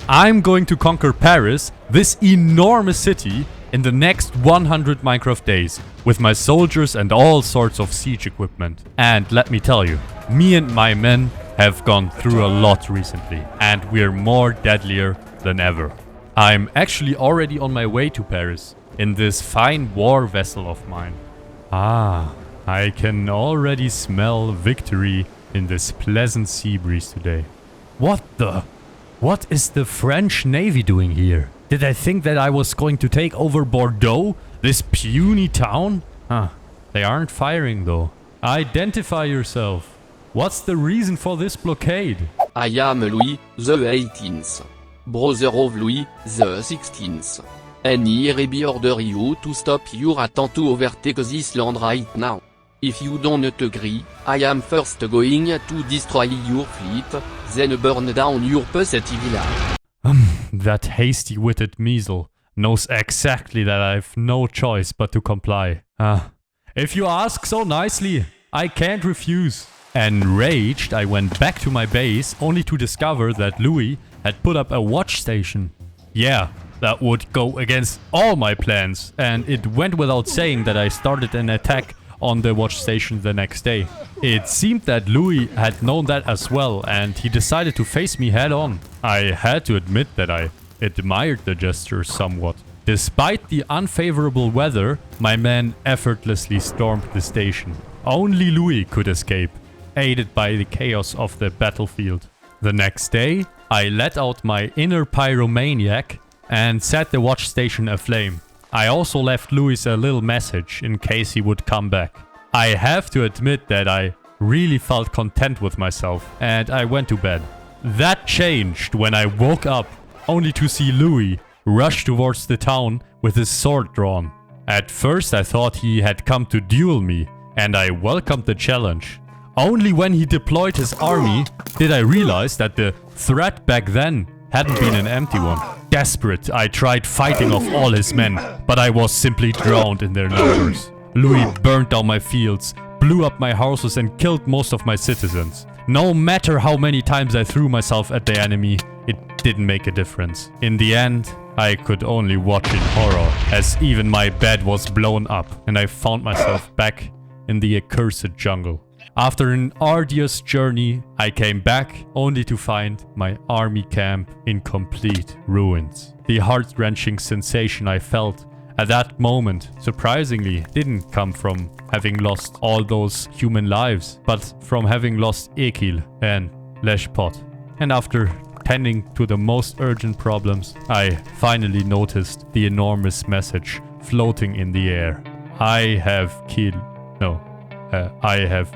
I'm going to conquer Paris, this enormous city, in the next 100 Minecraft days, with my soldiers and all sorts of siege equipment. And let me tell you, me and my men have gone through a lot recently, and we're more deadlier than ever. I'm actually already on my way to Paris, in this fine war vessel of mine. Ah, I can already smell victory in this pleasant sea breeze today. What is the French Navy doing here? Did I think that I was going to take over Bordeaux, this puny town? They aren't firing though. Identify yourself. What's the reason for this blockade? I am Louis the 18th, brother of Louis the 16th. And hereby order you to stop your attempt to overtake this land right now. If you don't agree, I am first going to destroy your fleet, then burn down your peasantry village. That hasty-witted measle knows exactly that I've no choice but to comply. If you ask so nicely, I can't refuse. Enraged, I went back to my base only to discover that Louis had put up a watch station. Yeah, that would go against all my plans, and it went without saying that I started an attack on the watch station the next day. It seemed that Louis had known that as well, and he decided to face me head on. I had to admit that I admired the gesture somewhat. Despite the unfavorable weather, my men effortlessly stormed the station. Only Louis could escape, aided by the chaos of the battlefield. The next day, I let out my inner pyromaniac and set the watch station aflame. I also left Louis a little message in case he would come back. I have to admit that I really felt content with myself, and I went to bed. That changed when I woke up, only to see Louis rush towards the town with his sword drawn. At first I thought he had come to duel me, and I welcomed the challenge. Only when he deployed his army did I realize that the threat back then hadn't been an empty one. Desperate, I tried fighting off all his men, but I was simply drowned in their numbers. Louis burned down my fields, blew up my houses and killed most of my citizens. No matter how many times I threw myself at the enemy, it didn't make a difference. In the end, I could only watch in horror as even my bed was blown up and I found myself back in the accursed jungle. After an arduous journey, I came back only to find my army camp in complete ruins. The heart-wrenching sensation I felt at that moment, surprisingly, didn't come from having lost all those human lives, but from having lost Ekil and Leshpot. And after tending to the most urgent problems, I finally noticed the enormous message floating in the air. I have Ekil? I have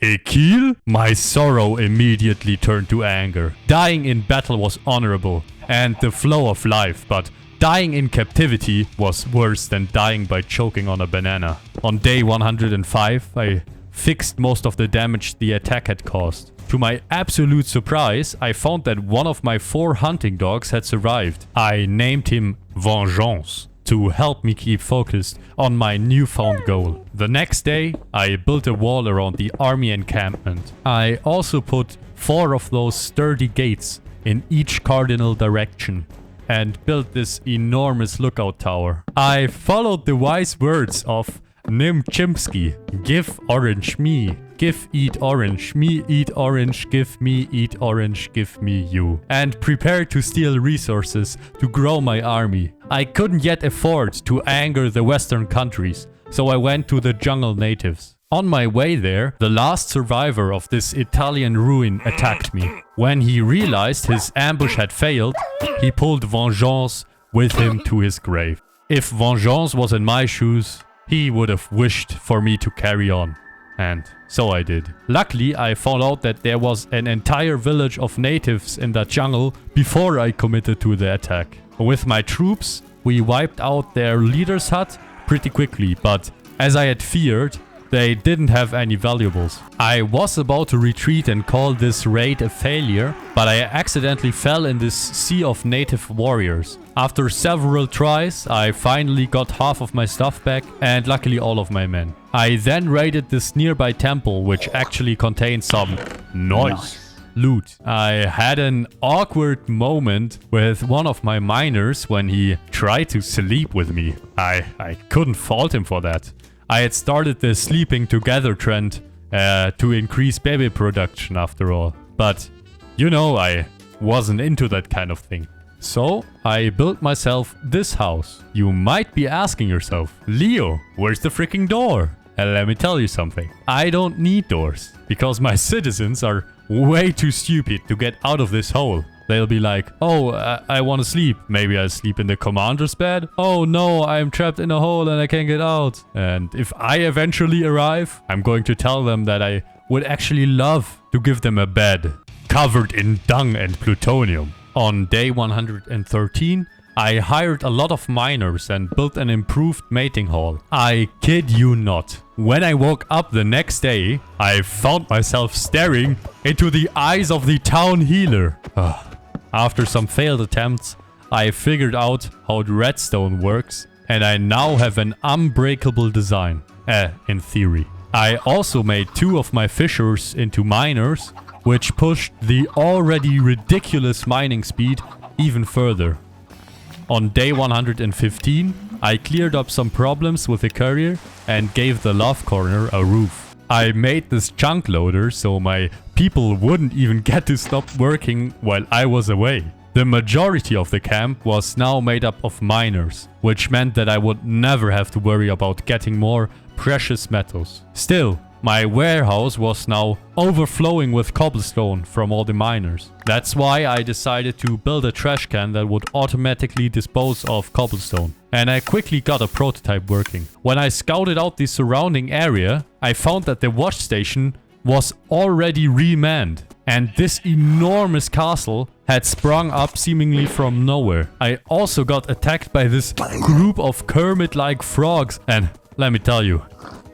Ekil? My sorrow immediately turned to anger. Dying in battle was honorable and the flow of life, but dying in captivity was worse than dying by choking on a banana. On day 105, I fixed most of the damage the attack had caused. To my absolute surprise, I found that one of my 4 hunting dogs had survived. I named him Vengeance to help me keep focused on my newfound goal. The next day, I built a wall around the army encampment. I also put 4 of those sturdy gates in each cardinal direction and built this enormous lookout tower. I followed the wise words of Nim Chimpsky. Give orange me. Give eat orange. Me eat orange. Give me eat orange. Give me you. And prepared to steal resources to grow my army. I couldn't yet afford to anger the Western countries, so I went to the jungle natives. On my way there, the last survivor of this Italian ruin attacked me. When he realized his ambush had failed, he pulled Vengeance with him to his grave. If Vengeance was in my shoes, he would have wished for me to carry on. And so I did. Luckily, I found out that there was an entire village of natives in that jungle before I committed to the attack. With my troops, we wiped out their leader's hut pretty quickly, but as I had feared, they didn't have any valuables. I was about to retreat and call this raid a failure, but I accidentally fell in this sea of native warriors. After several tries, I finally got half of my stuff back and luckily all of my men. I then raided this nearby temple, which actually contained some loot. I had an awkward moment with one of my miners when he tried to sleep with me. I couldn't fault him for that. I had started the sleeping together trend to increase baby production after all. But, you know, I wasn't into that kind of thing. So, I built myself this house. You might be asking yourself, Leo, where's the freaking door? And let me tell you something. I don't need doors, because my citizens are way too stupid to get out of this hole. They'll be like, oh, I want to sleep. Maybe I'll sleep in the commander's bed. Oh no, I'm trapped in a hole and I can't get out. And if I eventually arrive, I'm going to tell them that I would actually love to give them a bed covered in dung and plutonium. On day 113, I hired a lot of miners and built an improved mating hall. I kid you not. When I woke up the next day, I found myself staring into the eyes of the town healer. After some failed attempts, I figured out how redstone works, and I now have an unbreakable design. In theory. I also made 2 of my fishers into miners, which pushed the already ridiculous mining speed even further. On day 115, I cleared up some problems with the courier and gave the love corner a roof. I made this chunk loader so my people wouldn't even get to stop working while I was away. The majority of the camp was now made up of miners, which meant that I would never have to worry about getting more precious metals. Still, my warehouse was now overflowing with cobblestone from all the miners. That's why I decided to build a trash can that would automatically dispose of cobblestone. And I quickly got a prototype working. When I scouted out the surrounding area, I found that the watch station was already remanned. And this enormous castle had sprung up seemingly from nowhere. I also got attacked by this group of Kermit-like frogs. And let me tell you,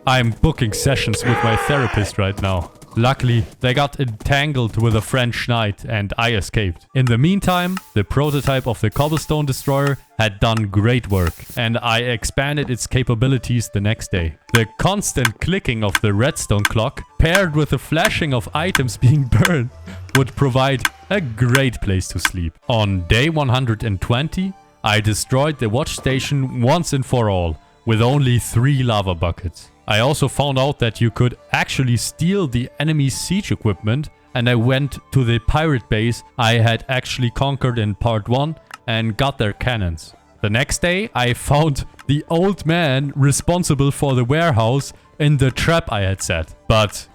I'm booking sessions with my therapist right now. Luckily, they got entangled with a French knight and I escaped. In the meantime, the prototype of the cobblestone destroyer had done great work, and I expanded its capabilities the next day. The constant clicking of the redstone clock, paired with the flashing of items being burned, would provide a great place to sleep. On day 120, I destroyed the watch station once and for all, with only 3 lava buckets. I also found out that you could actually steal the enemy's siege equipment, and I went to the pirate base I had actually conquered in part 1 and got their cannons. The next day, I found the old man responsible for the warehouse in the trap I had set. But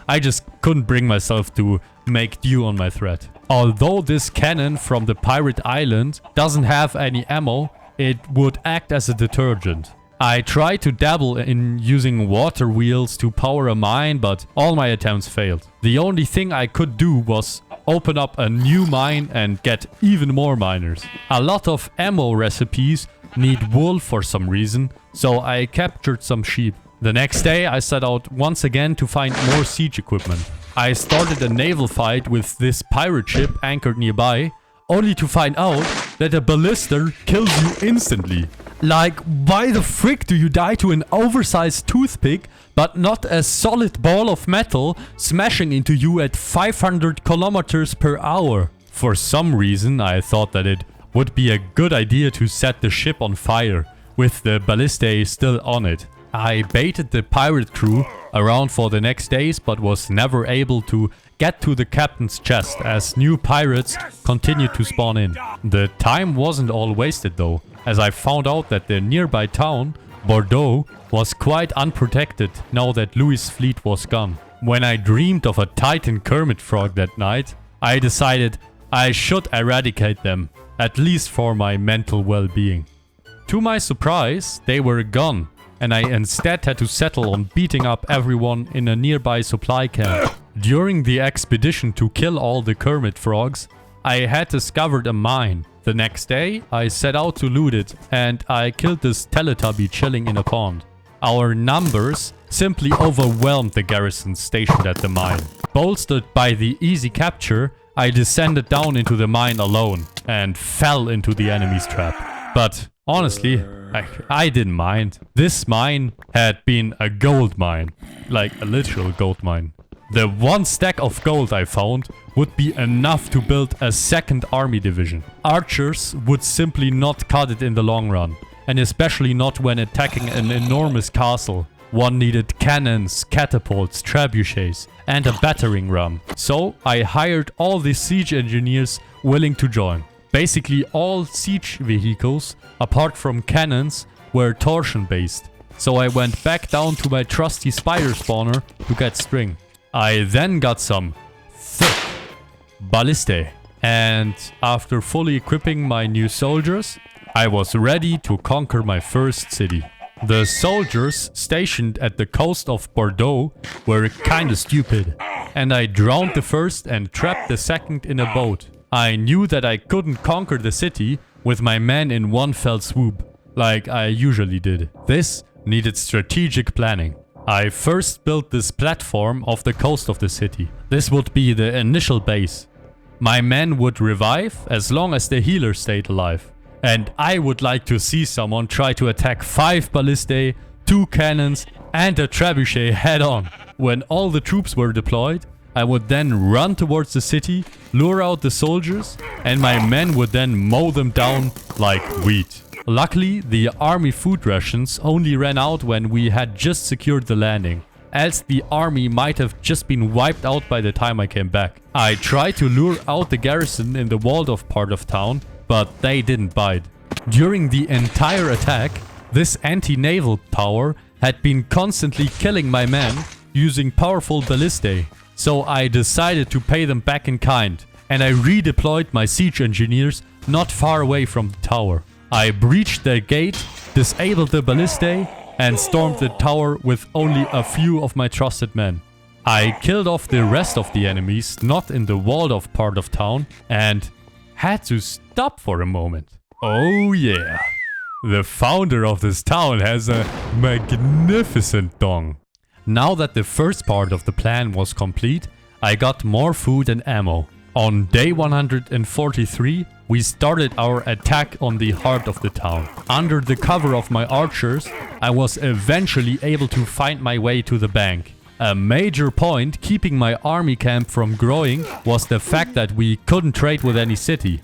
I just couldn't bring myself to make due on my threat. Although this cannon from the pirate island doesn't have any ammo, it would act as a deterrent. I tried to dabble in using water wheels to power a mine, but all my attempts failed. The only thing I could do was open up a new mine and get even more miners. A lot of ammo recipes need wool for some reason, so I captured some sheep. The next day I set out once again to find more siege equipment. I started a naval fight with this pirate ship anchored nearby, only to find out that a ballista kills you instantly. Like, why the frick do you die to an oversized toothpick, but not a solid ball of metal smashing into you at 500 kilometers per hour? For some reason, I thought that it would be a good idea to set the ship on fire, with the ballistae still on it. I baited the pirate crew around for the next days, but was never able to get to the captain's chest as new pirates continued to spawn in. The time wasn't all wasted though, as I found out that the nearby town, Bordeaux, was quite unprotected now that Louis' fleet was gone. When I dreamed of a Titan Kermit frog that night, I decided I should eradicate them, at least for my mental well-being. To my surprise, they were gone, and I instead had to settle on beating up everyone in a nearby supply camp. During the expedition to kill all the Kermit frogs, I had discovered a mine. The next day, I set out to loot it, and I killed this Teletubby chilling in a pond. Our numbers simply overwhelmed the garrison stationed at the mine. Bolstered by the easy capture, I descended down into the mine alone, and fell into the enemy's trap. But honestly, I didn't mind. This mine had been a gold mine, like a literal gold mine. The one stack of gold I found would be enough to build a second army division. Archers would simply not cut it in the long run, and especially not when attacking an enormous castle. One needed cannons, catapults, trebuchets, and a battering ram. So I hired all the siege engineers willing to join. Basically all siege vehicles, apart from cannons, were torsion based. So I went back down to my trusty spider spawner to get string. I then got some thick ballistae. And after fully equipping my new soldiers, I was ready to conquer my first city. The soldiers stationed at the coast of Bordeaux were kinda stupid, and I drowned the first and trapped the second in a boat. I knew that I couldn't conquer the city with my men in one fell swoop, like I usually did. This needed strategic planning. I first built this platform off the coast of the city. This would be the initial base. My men would revive as long as the healer stayed alive. And I would like to see someone try to attack 5 ballistae, 2 cannons, and a trebuchet head on. When all the troops were deployed, I would then run towards the city, lure out the soldiers, and my men would then mow them down like wheat. Luckily, the army food rations only ran out when we had just secured the landing. Else the army might have just been wiped out by the time I came back. I tried to lure out the garrison in the walled-off part of town, but they didn't bite. During the entire attack, this anti-naval tower had been constantly killing my men using powerful ballistae. So I decided to pay them back in kind, and I redeployed my siege engineers not far away from the tower. I breached their gate, disabled the ballistae, and stormed the tower with only a few of my trusted men. I killed off the rest of the enemies not in the walled-off part of town, and had to stop for a moment. Oh yeah, the founder of this town has a magnificent dong. Now that the first part of the plan was complete, I got more food and ammo. On day 143, we started our attack on the heart of the town. Under the cover of my archers, I was eventually able to find my way to the bank. A major point keeping my army camp from growing was the fact that we couldn't trade with any city.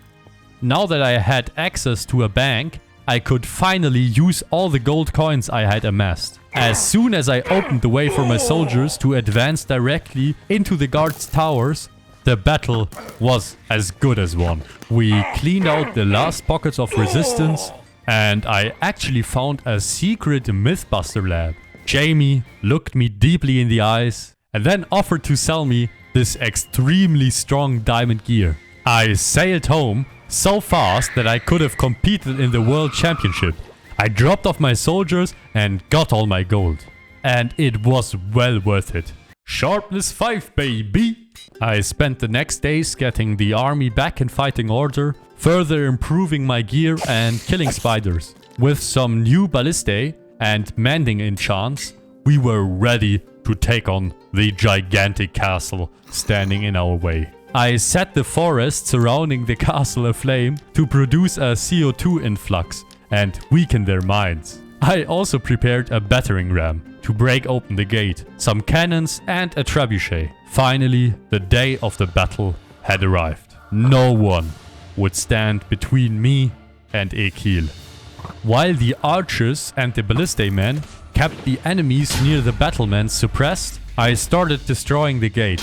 Now that I had access to a bank, I could finally use all the gold coins I had amassed. As soon as I opened the way for my soldiers to advance directly into the guards' towers, the battle was as good as won. We cleaned out the last pockets of resistance, and I actually found a secret Mythbuster lab. Jamie looked me deeply in the eyes and then offered to sell me this extremely strong diamond gear. I sailed home so fast that I could have competed in the World Championship. I dropped off my soldiers and got all my gold. And it was well worth it. Sharpness 5, baby! I spent the next days getting the army back in fighting order, further improving my gear and killing spiders. With some new ballistae and mending enchants, we were ready to take on the gigantic castle standing in our way. I set the forest surrounding the castle aflame to produce a CO2 influx and weaken their minds. I also prepared a battering ram to break open the gate, some cannons and a trebuchet. Finally, the day of the battle had arrived. No one would stand between me and Ekil. While the archers and the ballistae men kept the enemies near the battlements suppressed, I started destroying the gate.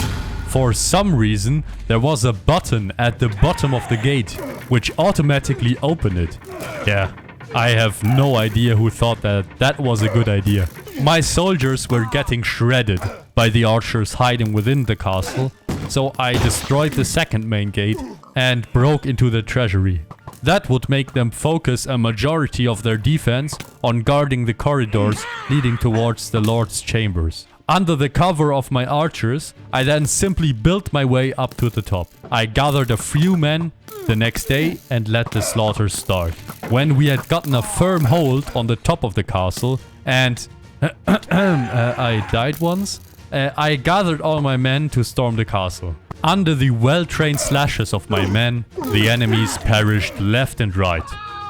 For some reason, there was a button at the bottom of the gate, which automatically opened it. Yeah, I have no idea who thought that was a good idea. My soldiers were getting shredded by the archers hiding within the castle, so I destroyed the second main gate and broke into the treasury. That would make them focus a majority of their defense on guarding the corridors leading towards the Lord's chambers. Under the cover of my archers, I then simply built my way up to the top. I gathered a few men the next day and let the slaughter start. When we had gotten a firm hold on the top of the castle and I died once, I gathered all my men to storm the castle. Under the well-trained slashes of my men, the enemies perished left and right,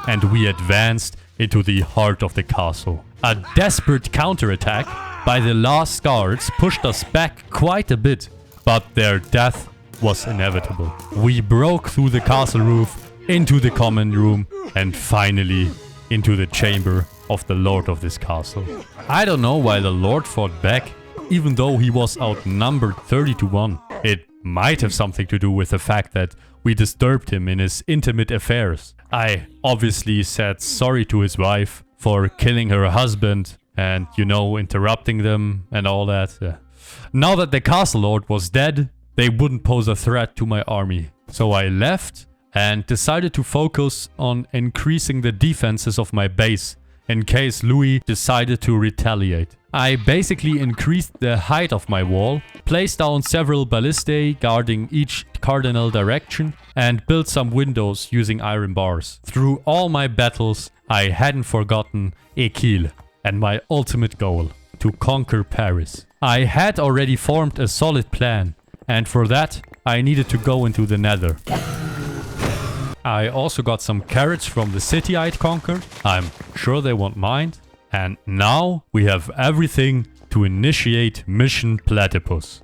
and we advanced into the heart of the castle. A desperate counterattack by the last guards pushed us back quite a bit, but their death was inevitable. We broke through the castle roof, into the common room, and finally into the chamber of the lord of this castle. I don't know why the lord fought back, even though he was outnumbered 30-1. It might have something to do with the fact that we disturbed him in his intimate affairs. I obviously said sorry to his wife for killing her husband and, you know, interrupting them and all that. Yeah. Now that the castle lord was dead, they wouldn't pose a threat to my army. So I left and decided to focus on increasing the defenses of my base in case Louis decided to retaliate. I basically increased the height of my wall, placed down several ballistae guarding each cardinal direction, and built some windows using iron bars. Through all my battles, I hadn't forgotten Équille and my ultimate goal, to conquer Paris. I had already formed a solid plan, and for that, I needed to go into the Nether. I also got some carrots from the city I'd conquered. I'm sure they won't mind. And now we have everything to initiate Mission Platypus.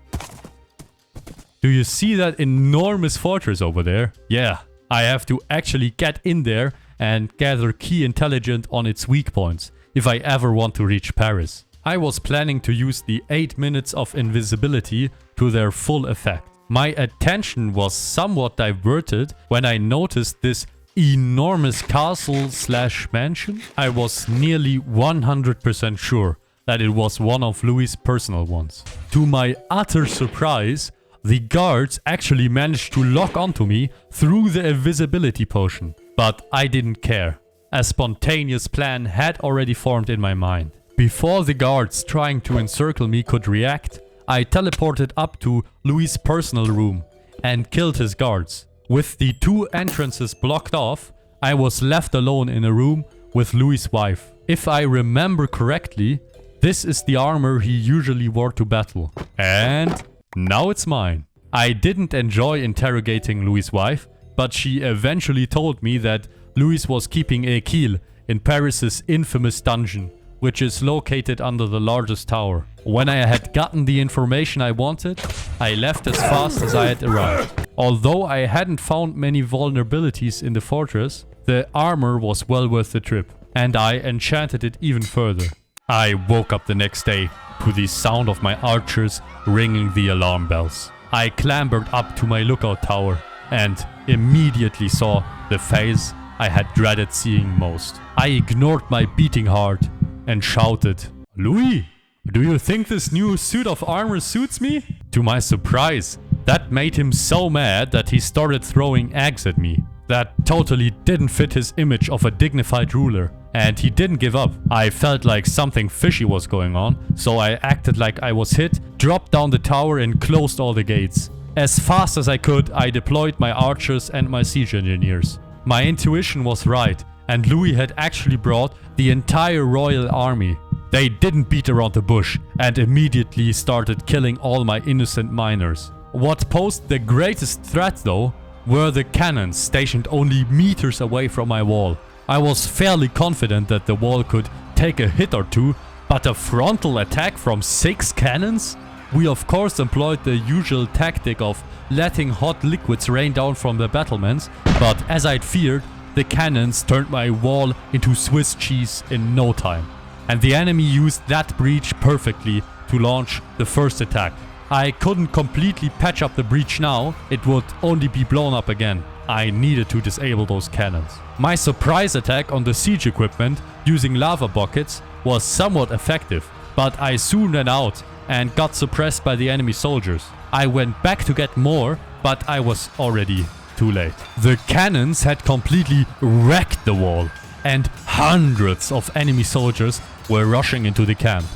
Do you see that enormous fortress over there? Yeah, I have to actually get in there and gather key intelligence on its weak points if I ever want to reach Paris. I was planning to use the 8 minutes of invisibility to their full effect. My attention was somewhat diverted when I noticed this enormous castle/mansion. I was nearly 100% sure that it was one of Louis' personal ones. To my utter surprise, the guards actually managed to lock onto me through the invisibility potion. But I didn't care. A spontaneous plan had already formed in my mind. Before the guards trying to encircle me could react, I teleported up to Louis' personal room and killed his guards. With the 2 entrances blocked off, I was left alone in a room with Louis' wife. If I remember correctly, this is the armor he usually wore to battle. And now it's mine. I didn't enjoy interrogating Louis' wife, but she eventually told me that Louis was keeping Équille in Paris's infamous dungeon, which is located under the largest tower. When I had gotten the information I wanted, I left as fast as I had arrived. Although I hadn't found many vulnerabilities in the fortress, the armor was well worth the trip, and I enchanted it even further. I woke up the next day to the sound of my archers ringing the alarm bells. I clambered up to my lookout tower and immediately saw the face I had dreaded seeing most. I ignored my beating heart and shouted, "Louis, do you think this new suit of armor suits me?" To my surprise, that made him so mad that he started throwing eggs at me. That totally didn't fit his image of a dignified ruler, and he didn't give up. I felt like something fishy was going on, so I acted like I was hit, dropped down the tower and closed all the gates. As fast as I could, I deployed my archers and my siege engineers. My intuition was right, and Louis had actually brought the entire royal army. They didn't beat around the bush and immediately started killing all my innocent miners. What posed the greatest threat though were the cannons stationed only meters away from my wall. I was fairly confident that the wall could take a hit or two, but a frontal attack from 6 cannons? We of course employed the usual tactic of letting hot liquids rain down from the battlements, but as I'd feared, the cannons turned my wall into Swiss cheese in no time. And the enemy used that breach perfectly to launch the first attack. I couldn't completely patch up the breach now, it would only be blown up again. I needed to disable those cannons. My surprise attack on the siege equipment using lava buckets was somewhat effective, but I soon ran out and got suppressed by the enemy soldiers. I went back to get more, but I was already too late. The cannons had completely wrecked the wall, and hundreds of enemy soldiers were rushing into the camp.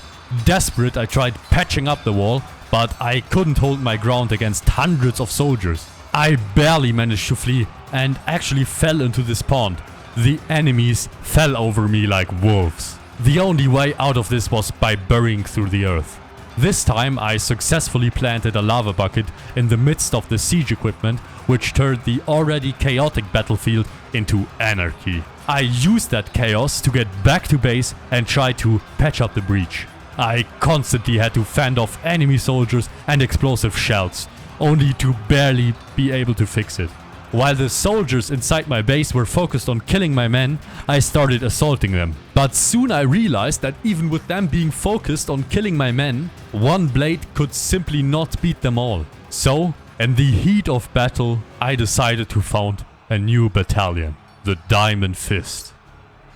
Desperate, I tried patching up the wall, but I couldn't hold my ground against hundreds of soldiers. I barely managed to flee and actually fell into this pond. The enemies fell over me like wolves. The only way out of this was by burying through the earth. This time I successfully planted a lava bucket in the midst of the siege equipment, which turned the already chaotic battlefield into anarchy. I used that chaos to get back to base and try to patch up the breach. I constantly had to fend off enemy soldiers and explosive shells, only to barely be able to fix it. While the soldiers inside my base were focused on killing my men, I started assaulting them. But soon I realized that even with them being focused on killing my men, one blade could simply not beat them all. So, in the heat of battle, I decided to found a new battalion, the Diamond Fist.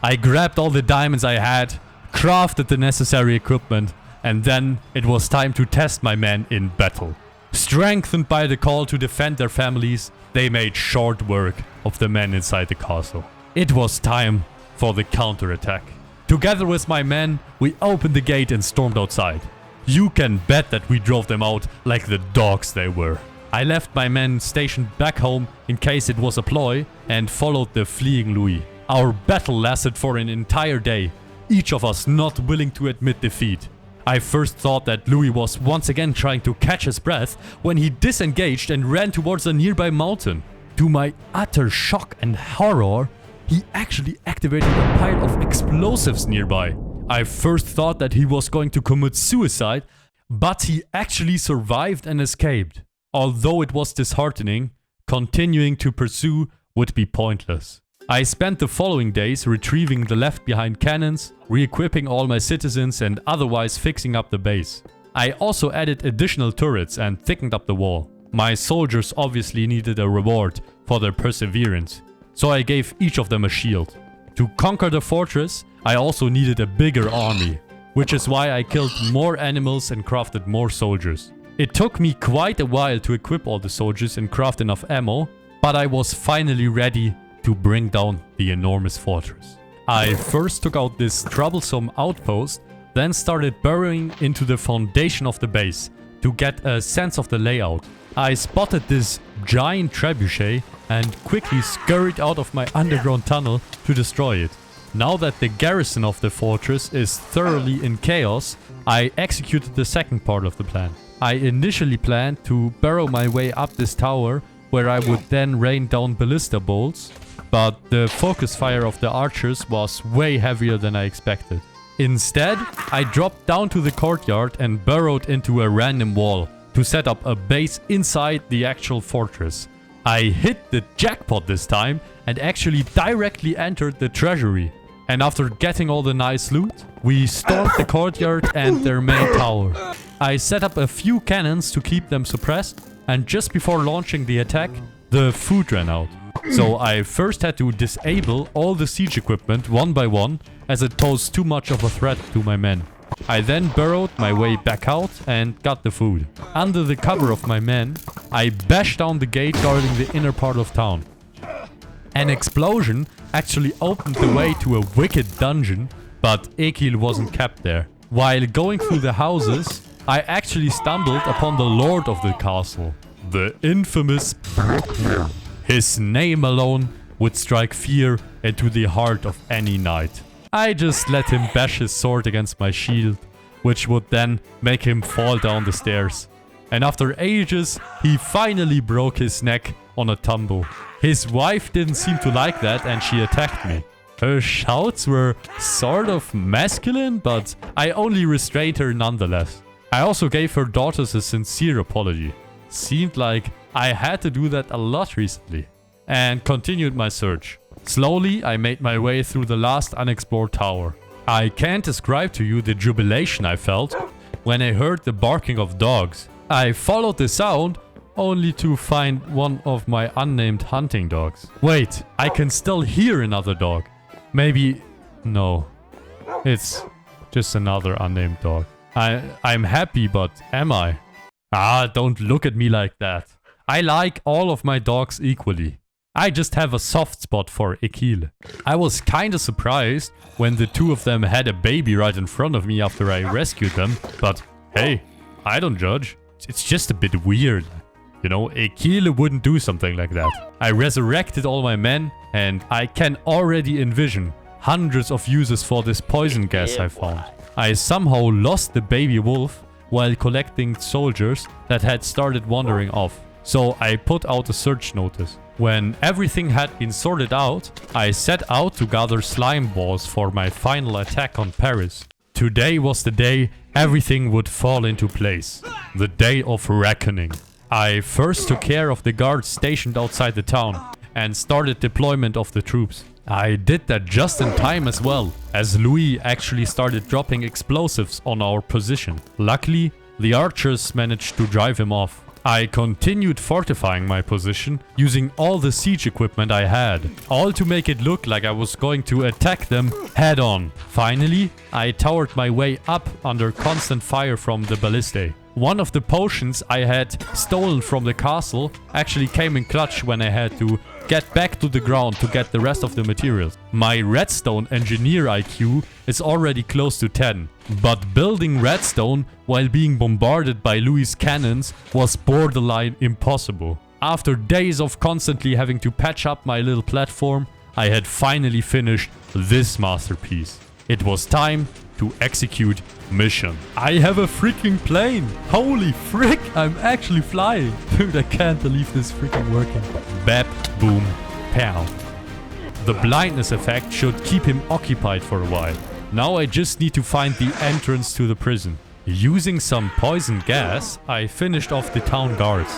I grabbed all the diamonds I had, crafted the necessary equipment, and then it was time to test my men in battle. Strengthened by the call to defend their families, they made short work of the men inside the castle. It was time for the counterattack. Together with my men, we opened the gate and stormed outside. You can bet that we drove them out like the dogs they were. I left my men stationed back home in case it was a ploy and followed the fleeing Louis. Our battle lasted for an entire day, each of us not willing to admit defeat. I first thought that Louis was once again trying to catch his breath when he disengaged and ran towards a nearby mountain. To my utter shock and horror, he actually activated a pile of explosives nearby. I first thought that he was going to commit suicide, but he actually survived and escaped. Although it was disheartening, continuing to pursue would be pointless. I spent the following days retrieving the left behind cannons, re-equipping all my citizens and otherwise fixing up the base. I also added additional turrets and thickened up the wall. My soldiers obviously needed a reward for their perseverance, so I gave each of them a shield. To conquer the fortress, I also needed a bigger army, which is why I killed more animals and crafted more soldiers. It took me quite a while to equip all the soldiers and craft enough ammo, but I was finally ready to bring down the enormous fortress. I first took out this troublesome outpost, then started burrowing into the foundation of the base to get a sense of the layout. I spotted this giant trebuchet and quickly scurried out of my underground tunnel to destroy it. Now that the garrison of the fortress is thoroughly in chaos, I executed the second part of the plan. I initially planned to burrow my way up this tower, where I would then rain down ballista bolts, but the focus fire of the archers was way heavier than I expected. Instead, I dropped down to the courtyard and burrowed into a random wall to set up a base inside the actual fortress. I hit the jackpot this time and actually directly entered the treasury. And after getting all the nice loot, we stormed the courtyard and their main tower. I set up a few cannons to keep them suppressed, and just before launching the attack, the food ran out. So I first had to disable all the siege equipment one by one, as it posed too much of a threat to my men. I then burrowed my way back out and got the food. Under the cover of my men, I bashed down the gate guarding the inner part of town. An explosion actually opened the way to a wicked dungeon, but Ekil wasn't kept there. While going through the houses, I actually stumbled upon the lord of the castle, the infamous Brooklyn. His name alone would strike fear into the heart of any knight. I just let him bash his sword against my shield, which would then make him fall down the stairs. And after ages, he finally broke his neck on a tumble. His wife didn't seem to like that and she attacked me. Her shouts were sort of masculine, but I only restrained her nonetheless. I also gave her daughters a sincere apology. Seemed like I had to do that a lot recently. And continued my search. Slowly, I made my way through the last unexplored tower. I can't describe to you the jubilation I felt when I heard the barking of dogs. I followed the sound only to find one of my unnamed hunting dogs. Wait, I can still hear another dog. Maybe... no. It's just another unnamed dog. I'm happy, but am I? Ah, don't look at me like that. I like all of my dogs equally. I just have a soft spot for Ekil. I was kinda surprised when the two of them had a baby right in front of me after I rescued them, but hey, I don't judge. It's just a bit weird. You know, Ekil wouldn't do something like that. I resurrected all my men, and I can already envision hundreds of uses for this poison gas I found. I somehow lost the baby wolf while collecting soldiers that had started wandering off. So I put out a search notice. When everything had been sorted out, I set out to gather slime balls for my final attack on Paris. Today was the day everything would fall into place. The day of reckoning. I first took care of the guards stationed outside the town and started deployment of the troops. I did that just in time as well, as Louis actually started dropping explosives on our position. Luckily, the archers managed to drive him off. I continued fortifying my position, using all the siege equipment I had, all to make it look like I was going to attack them head on. Finally, I towered my way up under constant fire from the ballistae. One of the potions I had stolen from the castle actually came in clutch when I had to get back to the ground to get the rest of the materials. My redstone engineer IQ is already close to 10, but building redstone while being bombarded by Louis' cannons was borderline impossible. After days of constantly having to patch up my little platform, I had finally finished this masterpiece. It was time to execute mission. I have a freaking plane! Holy frick, I'm actually flying! Dude, I can't believe this freaking working. Bap, boom, pow. The blindness effect should keep him occupied for a while. Now I just need to find the entrance to the prison. Using some poison gas, I finished off the town guards.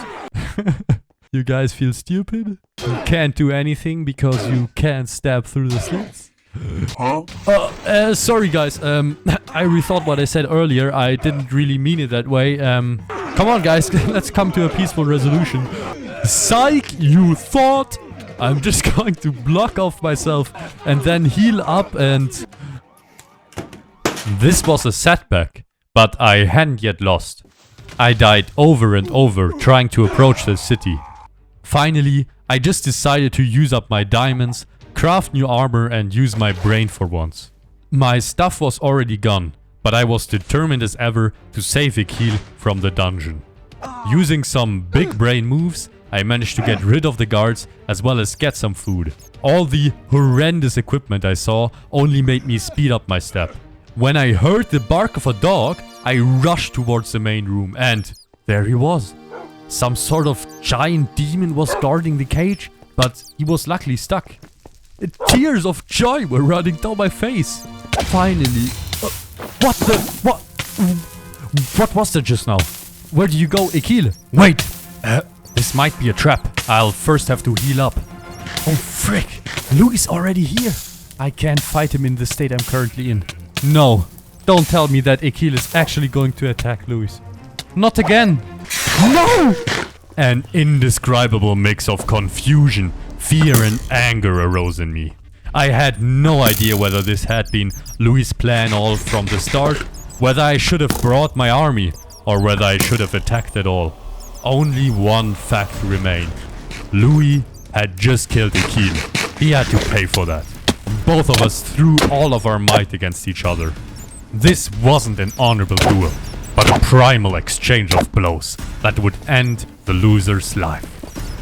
You guys feel stupid? You can't do anything because you can't stab through the slits? Huh? Sorry guys, I rethought what I said earlier. I didn't really mean it that way. Come on guys, let's come to a peaceful resolution. Psych, you thought? I'm just going to block off myself and then heal up and... This was a setback, but I hadn't yet lost. I died over and over trying to approach the city. Finally, I just decided to use up my diamonds, craft new armor and use my brain for once. My stuff was already gone, but I was determined as ever to save Akil from the dungeon. Using some big brain moves, I managed to get rid of the guards as well as get some food. All the horrendous equipment I saw only made me speed up my step. When I heard the bark of a dog, I rushed towards the main room and there he was. Some sort of giant demon was guarding the cage, but he was luckily stuck. Tears of joy were running down my face. Finally. What was that just now? Where do you go, Akil? Wait. This might be a trap. I'll first have to heal up. Oh frick. Louis already here. I can't fight him in the state I'm currently in. No. Don't tell me that Akil is actually going to attack Louis. Not again. No! An indescribable mix of confusion, fear and anger arose in me. I had no idea whether this had been Louis' plan all from the start, whether I should have brought my army, or whether I should have attacked at all. Only one fact remained. Louis had just killed Akil. He had to pay for that. Both of us threw all of our might against each other. This wasn't an honorable duel, but a primal exchange of blows that would end the loser's life.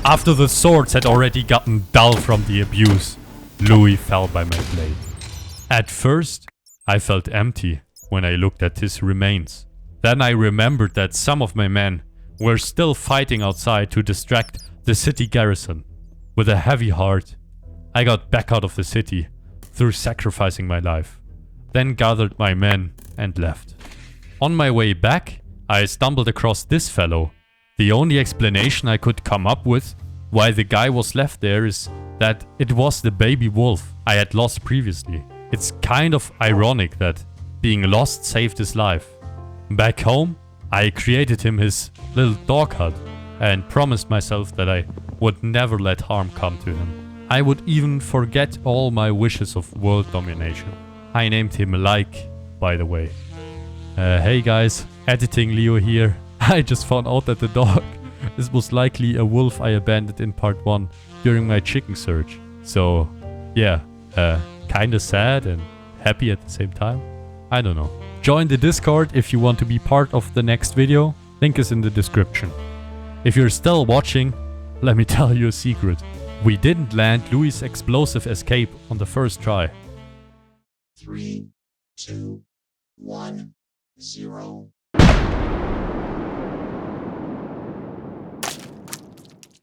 After the swords had already gotten dull from the abuse, Louis fell by my blade. At first, I felt empty when I looked at his remains. Then I remembered that some of my men were still fighting outside to distract the city garrison. With a heavy heart, I got back out of the city through sacrificing my life, then gathered my men and left. On my way back, I stumbled across this fellow. The only explanation I could come up with why the guy was left there is that it was the baby wolf I had lost previously. It's kind of ironic that being lost saved his life. Back home, I created him his little dog hut and promised myself that I would never let harm come to him. I would even forget all my wishes of world domination. I named him Like, by the way. Hey guys, editing Leo here. I just found out that the dog is most likely a wolf I abandoned in part 1 during my chicken search. So, yeah, kinda sad and happy at the same time. I don't know. Join the Discord if you want to be part of the next video. Link is in the description. If you're still watching, let me tell you a secret. We didn't land Louis' explosive escape on the first try. 3, 2, 1, 0.